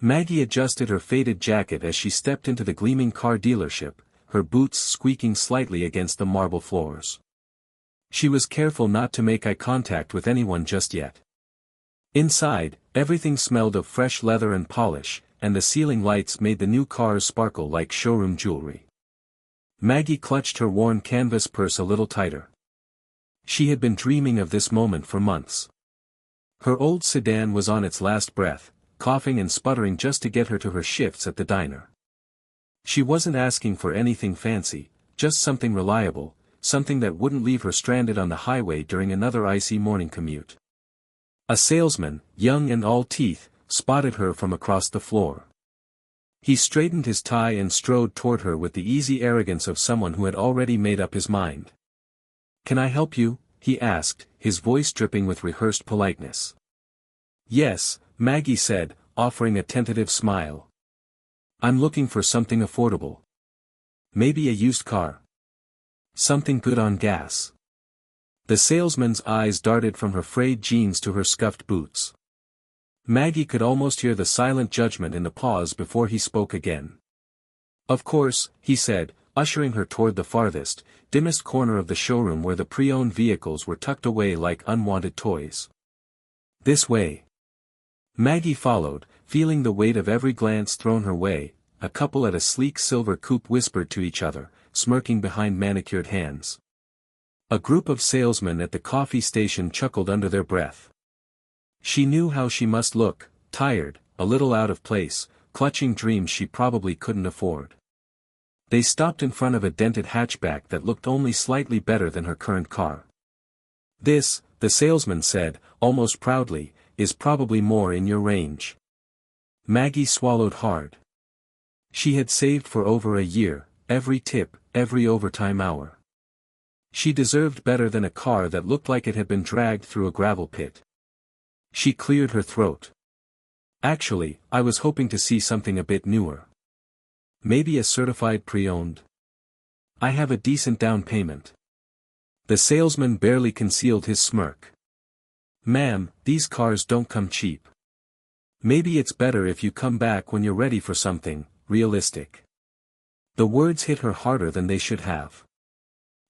Maggie adjusted her faded jacket as she stepped into the gleaming car dealership, her boots squeaking slightly against the marble floors. She was careful not to make eye contact with anyone just yet. Inside, everything smelled of fresh leather and polish, and the ceiling lights made the new cars sparkle like showroom jewelry. Maggie clutched her worn canvas purse a little tighter. She had been dreaming of this moment for months. Her old sedan was on its last breath, coughing and sputtering just to get her to her shifts at the diner. She wasn't asking for anything fancy, just something reliable, something that wouldn't leave her stranded on the highway during another icy morning commute. A salesman, young and all teeth, spotted her from across the floor. He straightened his tie and strode toward her with the easy arrogance of someone who had already made up his mind. "Can I help you?" he asked, his voice dripping with rehearsed politeness. "Yes," Maggie said, offering a tentative smile. "I'm looking for something affordable. Maybe a used car. Something good on gas." The salesman's eyes darted from her frayed jeans to her scuffed boots. Maggie could almost hear the silent judgment in the pause before he spoke again. "Of course," he said, ushering her toward the farthest, dimmest corner of the showroom where the pre-owned vehicles were tucked away like unwanted toys. "This way." Maggie followed, feeling the weight of every glance thrown her way. A couple at a sleek silver coupe whispered to each other, smirking behind manicured hands. A group of salesmen at the coffee station chuckled under their breath. She knew how she must look, tired, a little out of place, clutching dreams she probably couldn't afford. They stopped in front of a dented hatchback that looked only slightly better than her current car. "This," the salesman said, almost proudly, "is probably more in your range." Maggie swallowed hard. She had saved for over a year, every tip, every overtime hour. She deserved better than a car that looked like it had been dragged through a gravel pit. She cleared her throat. "Actually, I was hoping to see something a bit newer. Maybe a certified pre-owned. I have a decent down payment." The salesman barely concealed his smirk. "Ma'am, these cars don't come cheap. Maybe it's better if you come back when you're ready for something realistic." The words hit her harder than they should have.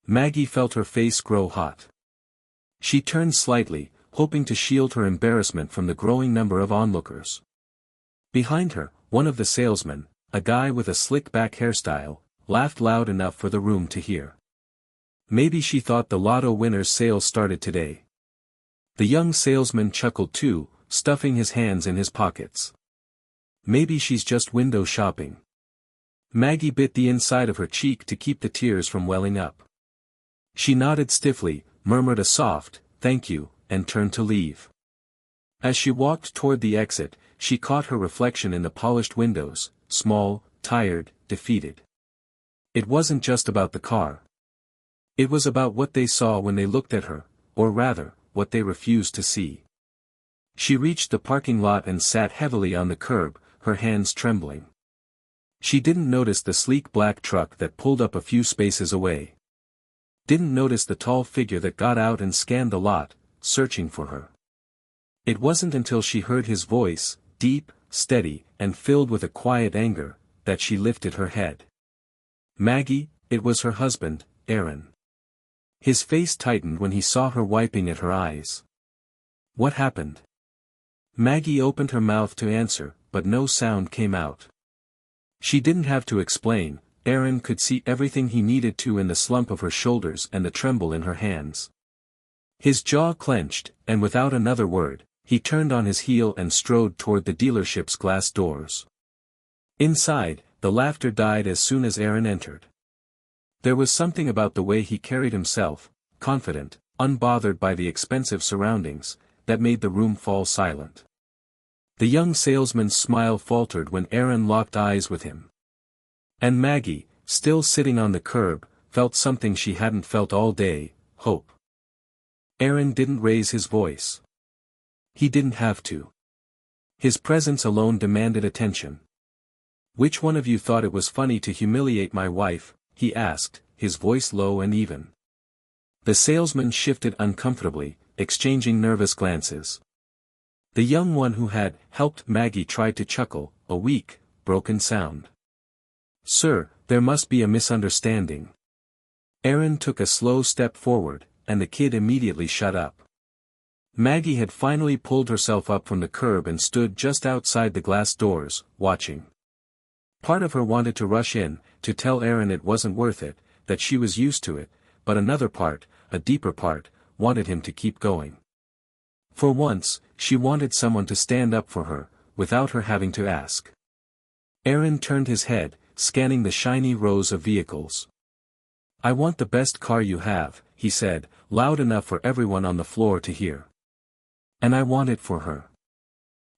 Maggie felt her face grow hot. She turned slightly, hoping to shield her embarrassment from the growing number of onlookers. Behind her, one of the salesmen, a guy with a slick-back hairstyle, laughed loud enough for the room to hear. Maybe she thought the lotto winner's sale started today. The young salesman chuckled too, stuffing his hands in his pockets. Maybe she's just window shopping. Maggie bit the inside of her cheek to keep the tears from welling up. She nodded stiffly, murmured a soft, "Thank you," and turned to leave. As she walked toward the exit, she caught her reflection in the polished windows, small, tired, defeated. It wasn't just about the car. It was about what they saw when they looked at her, or rather, what they refused to see. She reached the parking lot and sat heavily on the curb, her hands trembling. She didn't notice the sleek black truck that pulled up a few spaces away. Didn't notice the tall figure that got out and scanned the lot, searching for her. It wasn't until she heard his voice, deep, steady, and filled with a quiet anger, that she lifted her head. "Maggie," it was her husband, Aaron. His face tightened when he saw her wiping at her eyes. "What happened?" Maggie opened her mouth to answer, but no sound came out. She didn't have to explain. Aaron could see everything he needed to in the slump of her shoulders and the tremble in her hands. His jaw clenched, and without another word, he turned on his heel and strode toward the dealership's glass doors. Inside, the laughter died as soon as Aaron entered. There was something about the way he carried himself, confident, unbothered by the expensive surroundings, that made the room fall silent. The young salesman's smile faltered when Aaron locked eyes with him. And Maggie, still sitting on the curb, felt something she hadn't felt all day, hope. Aaron didn't raise his voice. He didn't have to. His presence alone demanded attention. "Which one of you thought it was funny to humiliate my wife?" he asked, his voice low and even. The salesman shifted uncomfortably, exchanging nervous glances. The young one who had helped Maggie tried to chuckle, a weak, broken sound. "Sir, there must be a misunderstanding." Aaron took a slow step forward, and the kid immediately shut up. Maggie had finally pulled herself up from the curb and stood just outside the glass doors, watching. Part of her wanted to rush in, to tell Aaron it wasn't worth it, that she was used to it, but another part, a deeper part, wanted him to keep going. For once, she wanted someone to stand up for her, without her having to ask. Aaron turned his head, scanning the shiny rows of vehicles. "I want the best car you have," he said, loud enough for everyone on the floor to hear. "And I want it for her."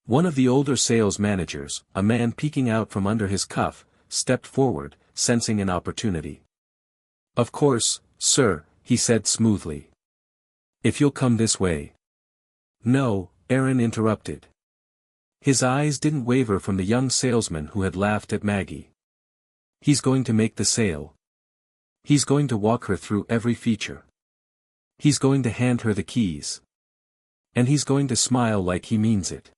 One of the older sales managers, a man peeking out from under his cuff, stepped forward, sensing an opportunity. "Of course, sir," he said smoothly. "If you'll come this way." "No," Aaron interrupted. His eyes didn't waver from the young salesman who had laughed at Maggie. "He's going to make the sale. He's going to walk her through every feature. He's going to hand her the keys. And he's going to smile like he means it."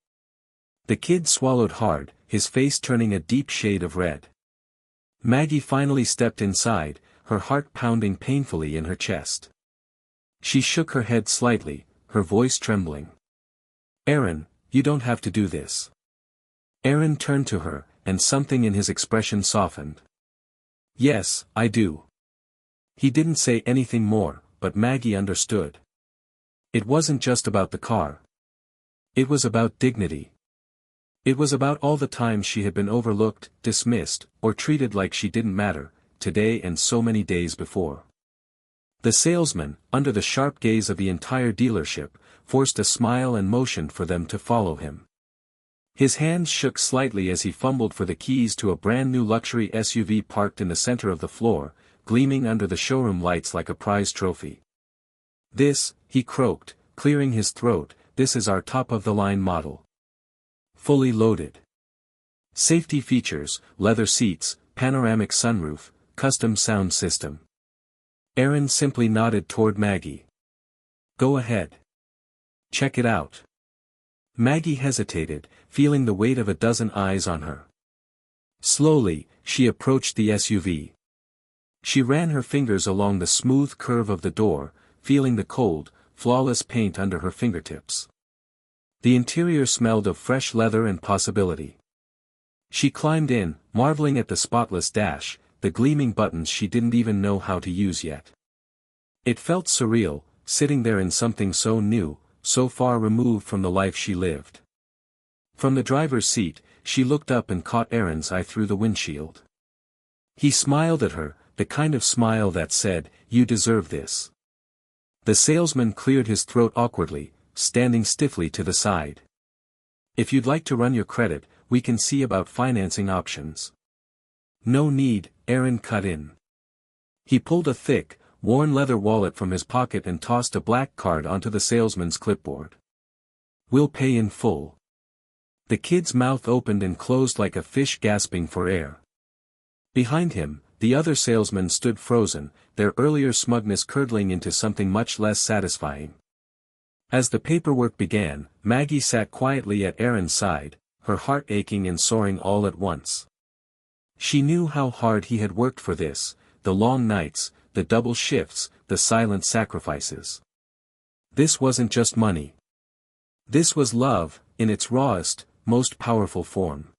The kid swallowed hard, his face turning a deep shade of red. Maggie finally stepped inside, her heart pounding painfully in her chest. She shook her head slightly, her voice trembling. "Aaron, you don't have to do this." Aaron turned to her, and something in his expression softened. "Yes, I do." He didn't say anything more, but Maggie understood. It wasn't just about the car. It was about dignity. It was about all the times she had been overlooked, dismissed, or treated like she didn't matter, today and so many days before. The salesman, under the sharp gaze of the entire dealership, forced a smile and motioned for them to follow him. His hands shook slightly as he fumbled for the keys to a brand new luxury SUV parked in the center of the floor, gleaming under the showroom lights like a prize trophy. "This," he croaked, clearing his throat, "this is our top-of-the-line model. Fully loaded. Safety features, leather seats, panoramic sunroof, custom sound system." Aaron simply nodded toward Maggie. "Go ahead. Check it out." Maggie hesitated, feeling the weight of a dozen eyes on her. Slowly, she approached the SUV. She ran her fingers along the smooth curve of the door, feeling the cold, flawless paint under her fingertips. The interior smelled of fresh leather and possibility. She climbed in, marveling at the spotless dash, the gleaming buttons she didn't even know how to use yet. It felt surreal, sitting there in something so new, so far removed from the life she lived. From the driver's seat, she looked up and caught Aaron's eye through the windshield. He smiled at her, the kind of smile that said, "You deserve this." The salesman cleared his throat awkwardly, standing stiffly to the side. "If you'd like to run your credit, we can see about financing options." "No need," Aaron cut in. He pulled a thick, worn leather wallet from his pocket and tossed a black card onto the salesman's clipboard. "We'll pay in full." The kid's mouth opened and closed like a fish gasping for air. Behind him, the other salesmen stood frozen, their earlier smugness curdling into something much less satisfying. As the paperwork began, Maggie sat quietly at Aaron's side, her heart aching and soaring all at once. She knew how hard he had worked for this, the long nights, the double shifts, the silent sacrifices. This wasn't just money. This was love, in its rawest, most powerful form.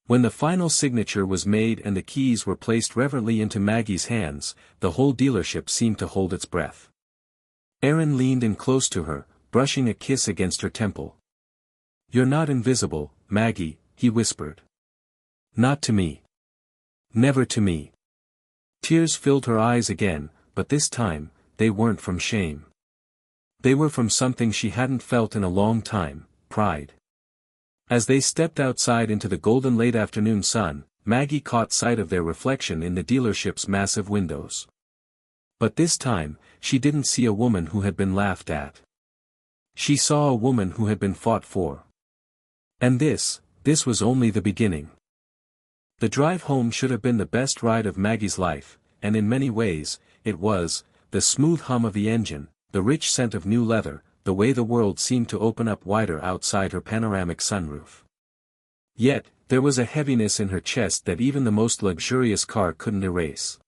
When the final signature was made and the keys were placed reverently into Maggie's hands, the whole dealership seemed to hold its breath. Aaron leaned in close to her, brushing a kiss against her temple. "You're not invisible, Maggie," he whispered. "Not to me. Never to me." Tears filled her eyes again, but this time, they weren't from shame. They were from something she hadn't felt in a long time, pride. As they stepped outside into the golden late afternoon sun, Maggie caught sight of their reflection in the dealership's massive windows. But this time, she didn't see a woman who had been laughed at. She saw a woman who had been fought for. And this was only the beginning. The drive home should have been the best ride of Maggie's life, and in many ways, it was, the smooth hum of the engine, the rich scent of new leather, the way the world seemed to open up wider outside her panoramic sunroof. Yet, there was a heaviness in her chest that even the most luxurious car couldn't erase.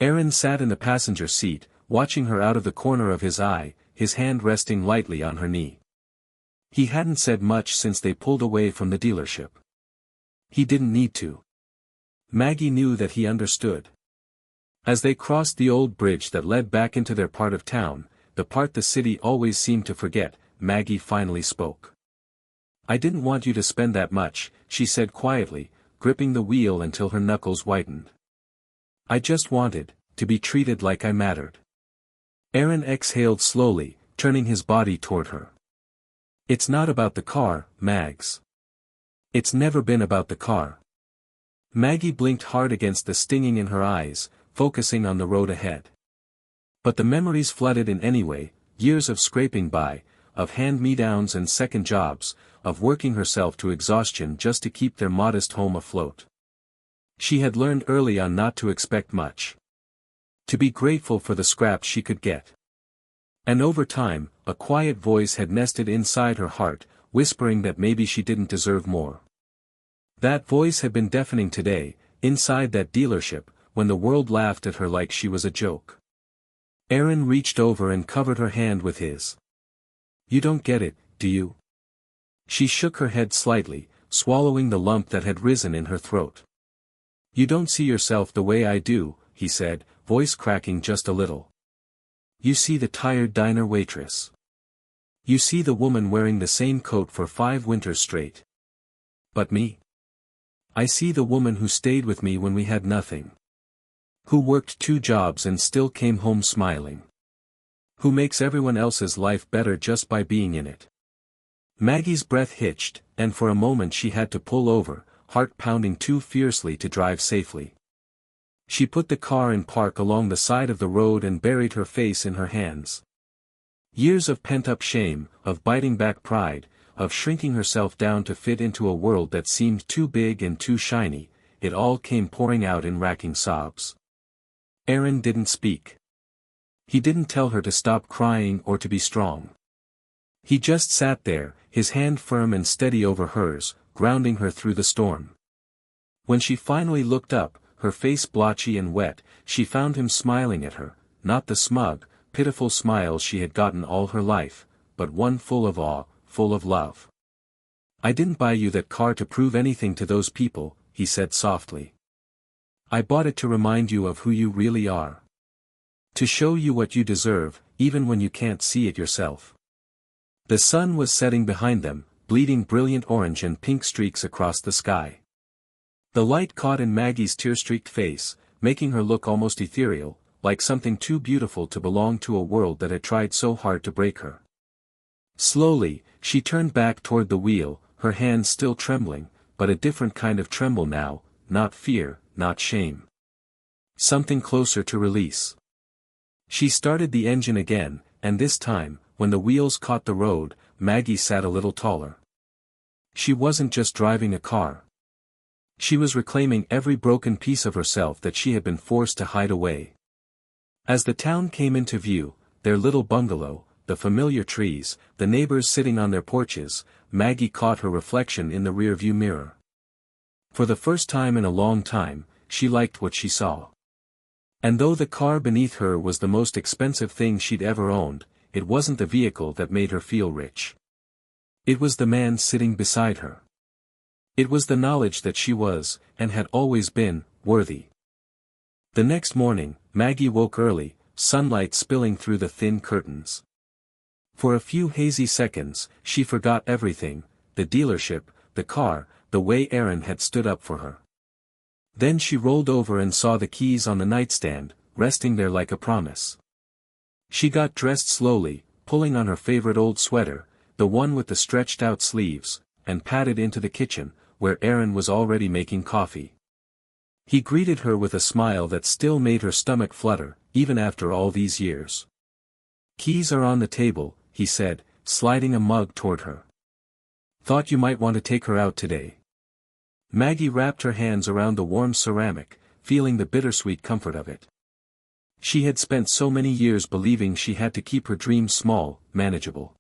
Aaron sat in the passenger seat, watching her out of the corner of his eye, his hand resting lightly on her knee. He hadn't said much since they pulled away from the dealership. He didn't need to. Maggie knew that he understood. As they crossed the old bridge that led back into their part of town, the part the city always seemed to forget, Maggie finally spoke. "I didn't want you to spend that much," she said quietly, gripping the wheel until her knuckles whitened. "I just wanted to be treated like I mattered." Aaron exhaled slowly, turning his body toward her. "It's not about the car, Mags. It's never been about the car." Maggie blinked hard against the stinging in her eyes, focusing on the road ahead. But the memories flooded in anyway, years of scraping by, of hand-me-downs and second jobs, of working herself to exhaustion just to keep their modest home afloat. She had learned early on not to expect much. To be grateful for the scraps she could get. And over time, a quiet voice had nested inside her heart, whispering that maybe she didn't deserve more. That voice had been deafening today, inside that dealership, when the world laughed at her like she was a joke. Aaron reached over and covered her hand with his. "You don't get it, do you?" She shook her head slightly, swallowing the lump that had risen in her throat. "You don't see yourself the way I do," he said, voice cracking just a little. "You see the tired diner waitress. You see the woman wearing the same coat for 5 winters straight. But me? I see the woman who stayed with me when we had nothing. Who worked 2 jobs and still came home smiling. Who makes everyone else's life better just by being in it." Maggie's breath hitched, and for a moment she had to pull over, heart pounding too fiercely to drive safely. She put the car in park along the side of the road and buried her face in her hands. Years of pent-up shame, of biting back pride, of shrinking herself down to fit into a world that seemed too big and too shiny, it all came pouring out in racking sobs. Aaron didn't speak. He didn't tell her to stop crying or to be strong. He just sat there, his hand firm and steady over hers, grounding her through the storm. When she finally looked up, her face blotchy and wet, she found him smiling at her, not the smug, pitiful smile she had gotten all her life, but one full of awe, full of love. "I didn't buy you that car to prove anything to those people," he said softly. "I bought it to remind you of who you really are. To show you what you deserve, even when you can't see it yourself." The sun was setting behind them, bleeding brilliant orange and pink streaks across the sky. The light caught in Maggie's tear-streaked face, making her look almost ethereal, like something too beautiful to belong to a world that had tried so hard to break her. Slowly, she turned back toward the wheel, her hands still trembling, but a different kind of tremble now, not fear, not shame. Something closer to release. She started the engine again, and this time, when the wheels caught the road, Maggie sat a little taller. She wasn't just driving a car. She was reclaiming every broken piece of herself that she had been forced to hide away. As the town came into view, their little bungalow, the familiar trees, the neighbors sitting on their porches, Maggie caught her reflection in the rearview mirror. For the first time in a long time, she liked what she saw. And though the car beneath her was the most expensive thing she'd ever owned, it wasn't the vehicle that made her feel rich. It was the man sitting beside her. It was the knowledge that she was, and had always been, worthy. The next morning, Maggie woke early, sunlight spilling through the thin curtains. For a few hazy seconds, she forgot everything, the dealership, the car, the way Aaron had stood up for her. Then she rolled over and saw the keys on the nightstand, resting there like a promise. She got dressed slowly, pulling on her favorite old sweater, the one with the stretched-out sleeves, and padded into the kitchen, where Aaron was already making coffee. He greeted her with a smile that still made her stomach flutter, even after all these years. "Keys are on the table," he said, sliding a mug toward her. "Thought you might want to take her out today." Maggie wrapped her hands around the warm ceramic, feeling the bittersweet comfort of it. She had spent so many years believing she had to keep her dreams small, manageable.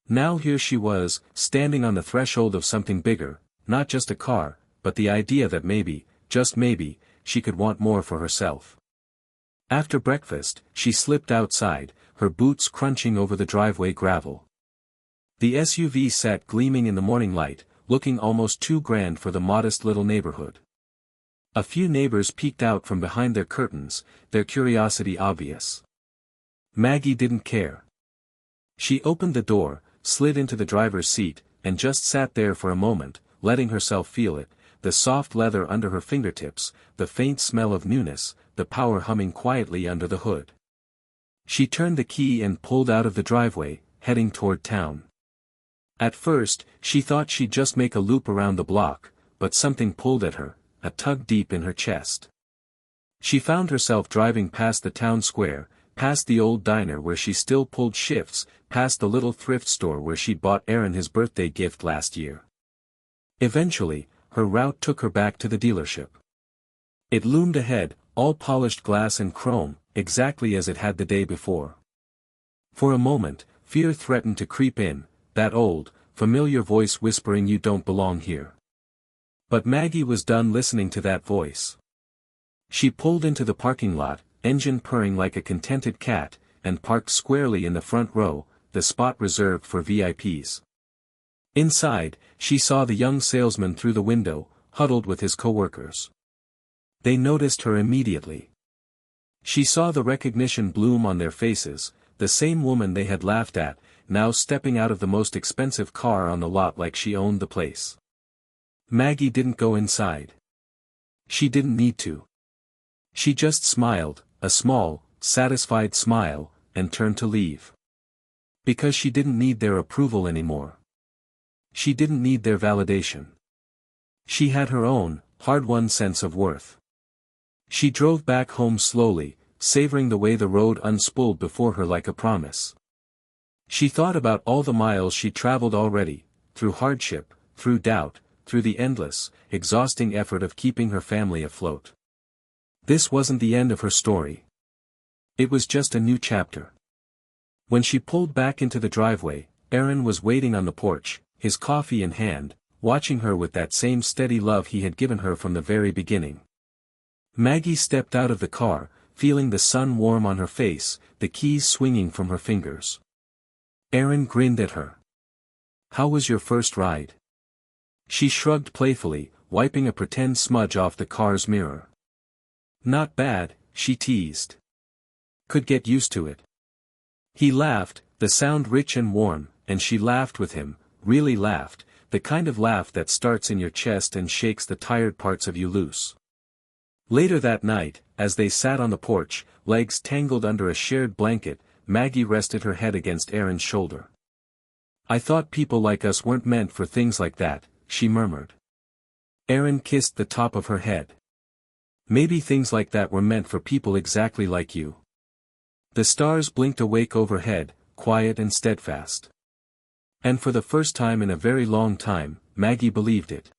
Now here she was, standing on the threshold of something bigger, not just a car, but the idea that maybe, just maybe, she could want more for herself. After breakfast, she slipped outside, her boots crunching over the driveway gravel. The SUV sat gleaming in the morning light, looking almost too grand for the modest little neighborhood. A few neighbors peeked out from behind their curtains, their curiosity obvious. Maggie didn't care. She opened the door, slid into the driver's seat, and just sat there for a moment, letting herself feel it, the soft leather under her fingertips, the faint smell of newness, the power humming quietly under the hood. She turned the key and pulled out of the driveway, heading toward town. At first, she thought she'd just make a loop around the block, but something pulled at her, a tug deep in her chest. She found herself driving past the town square, past the old diner where she still pulled shifts, past the little thrift store where she'd bought Aaron his birthday gift last year. Eventually, her route took her back to the dealership. It loomed ahead, all polished glass and chrome, exactly as it had the day before. For a moment, fear threatened to creep in, that old, familiar voice whispering you don't belong here. But Maggie was done listening to that voice. She pulled into the parking lot, engine purring like a contented cat, and parked squarely in the front row, the spot reserved for VIPs. Inside, she saw the young salesman through the window, huddled with his coworkers. They noticed her immediately. She saw the recognition bloom on their faces, the same woman they had laughed at, now stepping out of the most expensive car on the lot like she owned the place. Maggie didn't go inside. She didn't need to. She just smiled, a small, satisfied smile, and turned to leave. Because she didn't need their approval anymore. She didn't need their validation. She had her own, hard-won sense of worth. She drove back home slowly, savoring the way the road unspooled before her like a promise. She thought about all the miles she'd traveled already, through hardship, through doubt, through the endless, exhausting effort of keeping her family afloat. This wasn't the end of her story. It was just a new chapter. When she pulled back into the driveway, Aaron was waiting on the porch, his coffee in hand, watching her with that same steady love he had given her from the very beginning. Maggie stepped out of the car, feeling the sun warm on her face, the keys swinging from her fingers. Aaron grinned at her. "How was your first ride?" She shrugged playfully, wiping a pretend smudge off the car's mirror. "Not bad," she teased. "Could get used to it." He laughed, the sound rich and warm, and she laughed with him, really laughed, the kind of laugh that starts in your chest and shakes the tired parts of you loose. Later that night, as they sat on the porch, legs tangled under a shared blanket, Maggie rested her head against Aaron's shoulder. "I thought people like us weren't meant for things like that," she murmured. Aaron kissed the top of her head. "Maybe things like that were meant for people exactly like you." The stars blinked awake overhead, quiet and steadfast. And for the first time in a very long time, Maggie believed it.